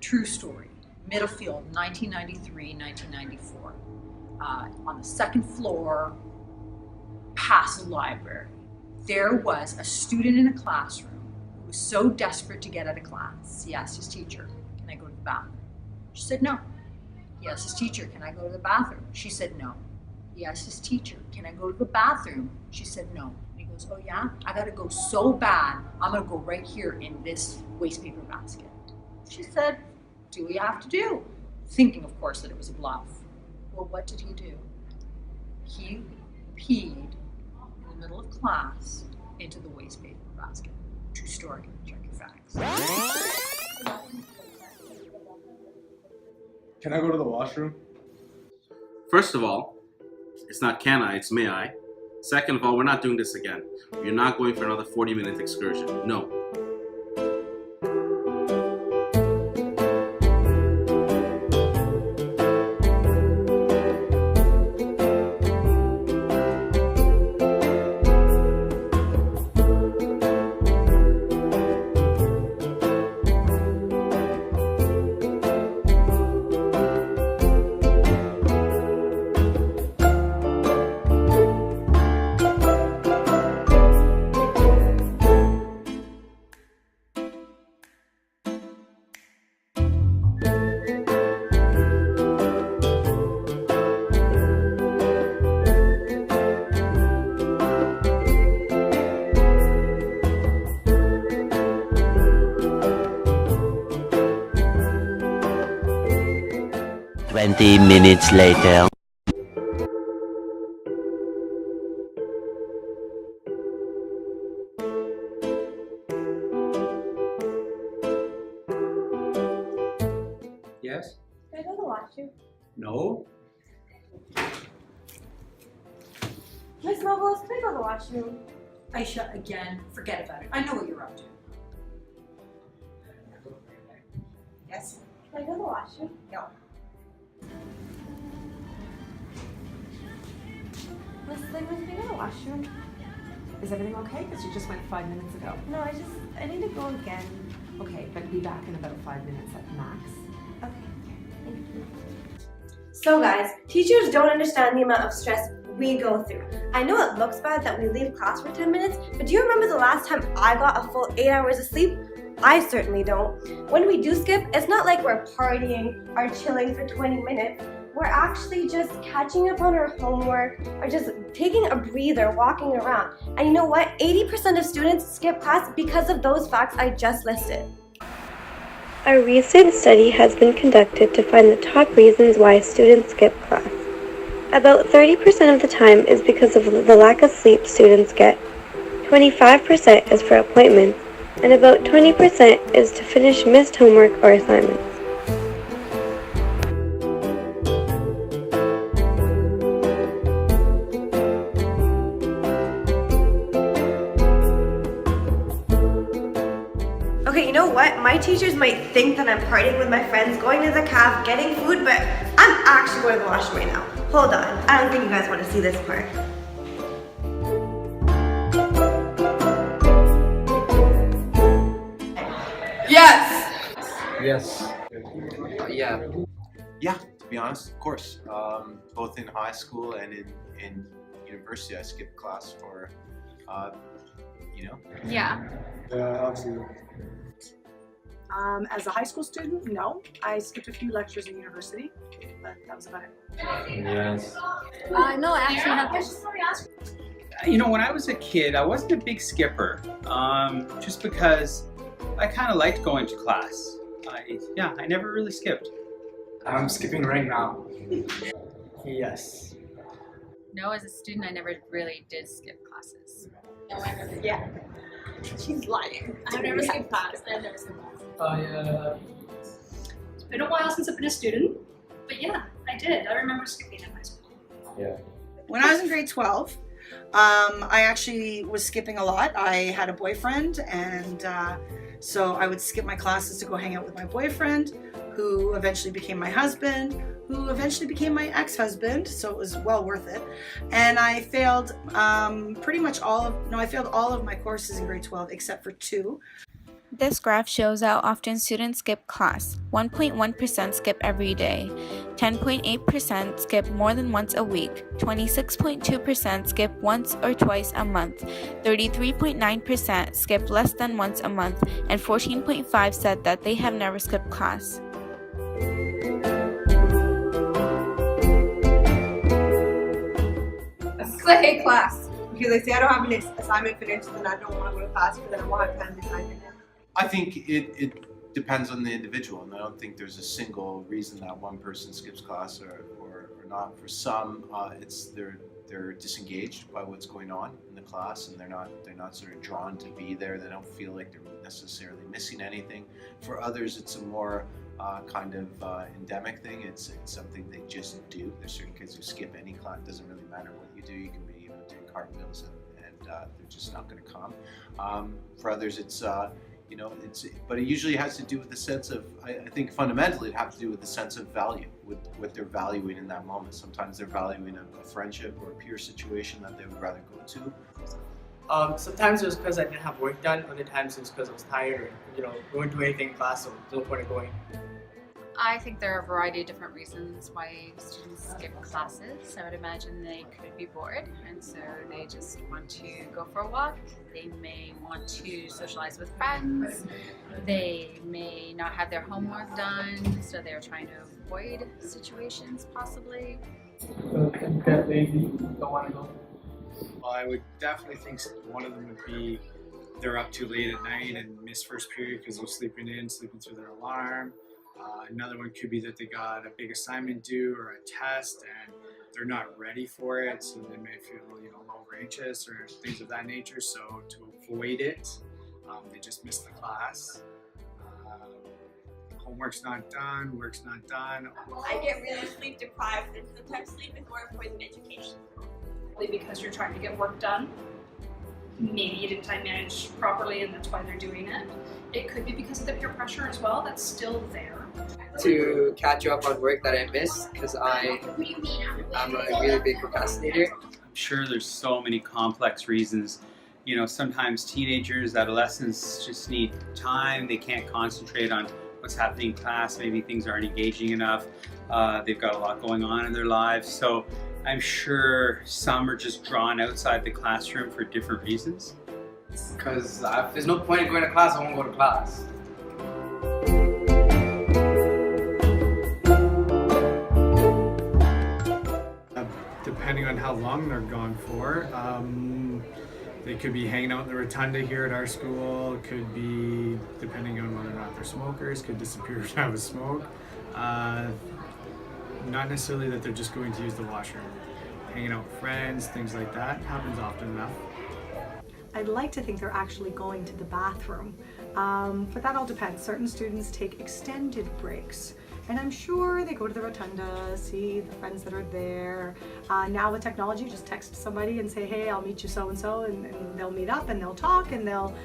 True story. Middlefield, 1993, 1994. On the second floor, past the library, there was a student in a classroom who was so desperate to get out of class. He asked his teacher, "Can I go to the bathroom?" She said no. He asked his teacher, "Can I go to the bathroom?" She said no. He asked his teacher, "Can I go to the bathroom?" She said no. And he goes, "Oh yeah? I gotta go so bad, I'm gonna go right here in this waste paper basket." She said, "Do what you have to do." Thinking, of course, that it was a bluff. Well, what did he do? He peed in the middle of class into the waste paper basket. True story. Check your facts. Can I go to the washroom? First of all, it's not can I, it's may I. Second of all, we're not doing this again. You're not going for another 40-minute excursion. No. Twenty minutes later. Yes? Can I go to the washroom? No? Miss Nobles, can I go to the washroom? Aisha, again, forget about it. I know what you're up to. Yes? Can I go to the washroom? No. Miss Lehman, can I go to the washroom? Is everything okay? Because you just went 5 minutes ago. No, I need to go again. Okay, but be back in about 5 minutes at max. Okay, thank you. So guys, teachers don't understand the amount of stress we go through. I know it looks bad that we leave class for 10 minutes, but do you remember the last time I got a full 8 hours of sleep? I certainly don't. When we do skip, it's not like we're partying or chilling for 20 minutes. We're actually just catching up on our homework or just taking a breather, walking around. And you know what? 80% of students skip class because of those facts I just listed. A recent study has been conducted to find the top reasons why students skip class. About 30% of the time is because of the lack of sleep students get. 25% is for appointments, and about 20% is to finish missed homework or assignments. Okay, you know what? My teachers might think that I'm partying with my friends, going to the caf, getting food, but I'm actually going to the washroom right now. Hold on. I don't think you guys want to see this part. Yes! Yes. Yeah. Yeah, to be honest, of course. Both in high school and in university, I skipped class for, Yeah. Yeah, absolutely. As a high school student, no. I skipped a few lectures in university, but that was about it. Yes. No, I actually have. You know, when I was a kid, I wasn't a big skipper, just because I kind of liked going to class. I never really skipped. I'm skipping right now. Yes. No, as a student, I never really did skip classes. Yeah. She's lying. I've never skipped class. I've never skipped class. Yeah. It's been a while since I've been a student, but yeah, I did. I remember skipping in high school. Yeah. When I was in grade 12, I actually was skipping a lot. I had a boyfriend, and so I would skip my classes to go hang out with my boyfriend, who eventually became my husband, who eventually became my ex-husband, so it was well worth it. And I failed I failed all of my courses in grade 12 except for 2. This graph shows how often students skip class. 1.1% skip every day, 10.8% skip more than once a week, 26.2% skip once or twice a month, 33.9% skip less than once a month, and 14.5% said that they have never skipped class. I hate class because I say I don't have an assignment finished and I don't want to go to class because I don't want to have time to time it. I think it depends on the individual, and I don't think there's a single reason that one person skips class or not. For some, it's they're disengaged by what's going on in the class, and they're not sort of drawn to be there. They don't feel like they're necessarily missing anything. For others, it's a more kind of endemic thing. It's something they just do. There's certain kids who skip any class. It doesn't really matter what you do. You can be doing cartwheels and they're just not going to come. For others, it's but it usually has to do with the sense of, I think fundamentally it has to do with the sense of value, with what they're valuing in that moment. Sometimes they're valuing a friendship or a peer situation that they would rather go to. Sometimes it was because I didn't have work done, other times it was because I was tired or, wouldn't do anything in class, so no point in going. I think there are a variety of different reasons why students skip classes. I would imagine they could be bored, and so they just want to go for a walk. They may want to socialize with friends. They may not have their homework done, so they're trying to avoid situations possibly. So kids get lazy, don't want to go. Well, I would definitely think one of them would be they're up too late at night and miss first period because they're sleeping through their alarm. Another one could be that they got a big assignment due or a test and they're not ready for it, so they may feel low anxious or things of that nature. So to avoid it, they just miss the class. Homework's not done, work's not done. I get really sleep deprived, and sometimes sleep is more important than education. Because you're trying to get work done. Maybe you didn't time manage properly and that's why they're doing it. It could be because of the peer pressure as well, that's still there. To catch up on work that I missed because I'm a really big procrastinator. I'm sure there's so many complex reasons. Sometimes teenagers, adolescents just need time. They can't concentrate on what's happening in class. Maybe things aren't engaging enough. They've got a lot going on in their lives. So I'm sure some are just drawn outside the classroom for different reasons. Because if there's no point in going to class, I won't go to class. Depending on how long they're gone for, they could be hanging out in the rotunda here at our school. Could be, depending on whether or not they're smokers, could disappear to have a smoke. Not necessarily that they're just going to use the washroom. Hanging out with friends, things like that, happens often enough. I'd like to think they're actually going to the bathroom, but that all depends. Certain students take extended breaks, and I'm sure they go to the rotunda, see the friends that are there. Now with technology, just text somebody and say, hey, I'll meet you so-and-so, and they'll meet up and they'll talk and they'll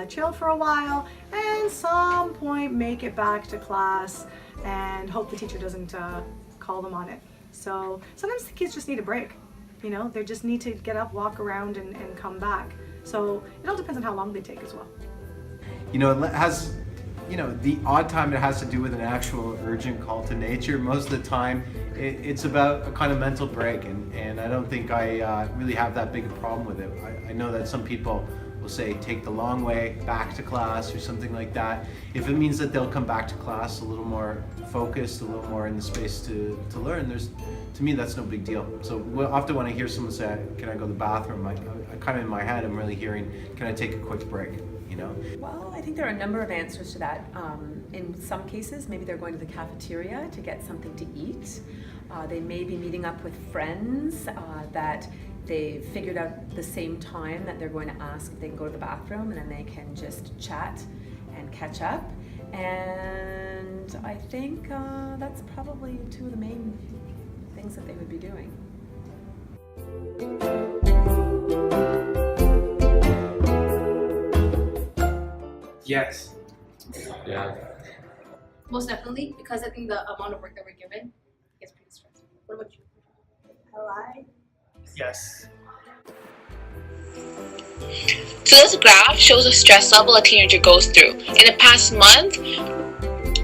chill for a while, and some point make it back to class and hope the teacher doesn't call them on it. So sometimes the kids just need a break. They just need to get up, walk around, and come back. So it all depends on how long they take as well. It has, the odd time it has to do with an actual urgent call to nature. Most of the time, it's about a kind of mental break, and I don't think I really have that big a problem with it. I know that some people will say take the long way back to class or something like that. If it means that they'll come back to class a little more focused, a little more in the space to learn, to me that's no big deal. So often when I hear someone say, can I go to the bathroom, I kind of in my head I'm really hearing, can I take a quick break? Well, I think there are a number of answers to that. In some cases, maybe they're going to the cafeteria to get something to eat. They may be meeting up with friends that they figured out the same time that they're going to ask if they can go to the bathroom, and then they can just chat and catch up. And I think that's probably two of the main things that they would be doing. Yes. Yeah. Most definitely, because I think the amount of work that we're given gets pretty stressful. What about you? Yes. So this graph shows the stress level a teenager goes through. In the past month,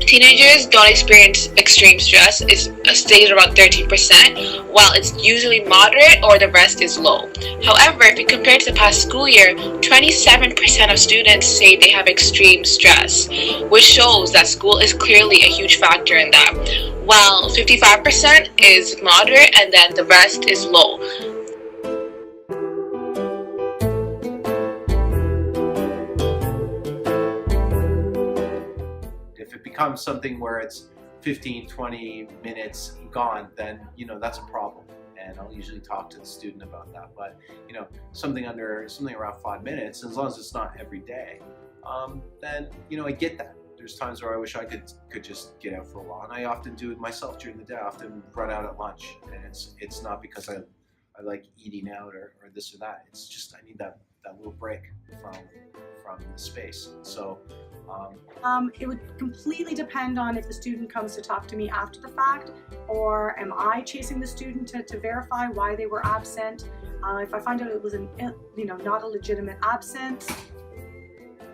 teenagers don't experience extreme stress. It stays around 13%, while it's usually moderate or the rest is low. However, if you compare it to the past school year, 27% of students say they have extreme stress, which shows that school is clearly a huge factor in that, while 55% is moderate and then the rest is low. If it becomes something where it's 15, 20 minutes gone, then, that's a problem. And I'll usually talk to the student about that. But, something around 5 minutes, as long as it's not every day, then, I get that. There's times where I wish I could just get out for a while. And I often do it myself during the day. I often run out at lunch. And it's not because I like eating out or this or that. It's just I need that little break from the space. So it would completely depend on if the student comes to talk to me after the fact, or am I chasing the student to verify why they were absent. If I find out it was not a legitimate absence,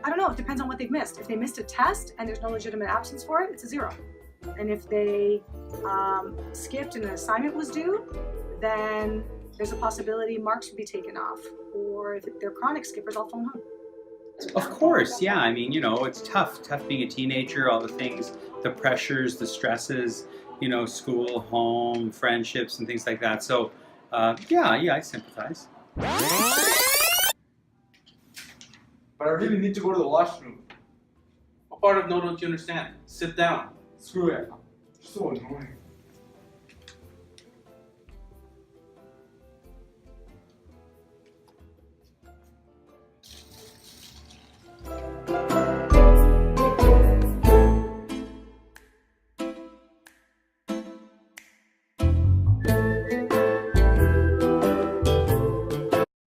I don't know, it depends on what they've missed. If they missed a test and there's no legitimate absence for it, it's a 0. And if they skipped and an assignment was due, then there's a possibility marks would be taken off. Or if they're chronic skippers, I'll phone home. Of course, yeah. I mean, it's tough being a teenager, all the things, the pressures, the stresses, school, home, friendships, and things like that. So, yeah, I sympathize. But I really need to go to the washroom. What part of no don't you understand? Sit down. Screw it. So annoying.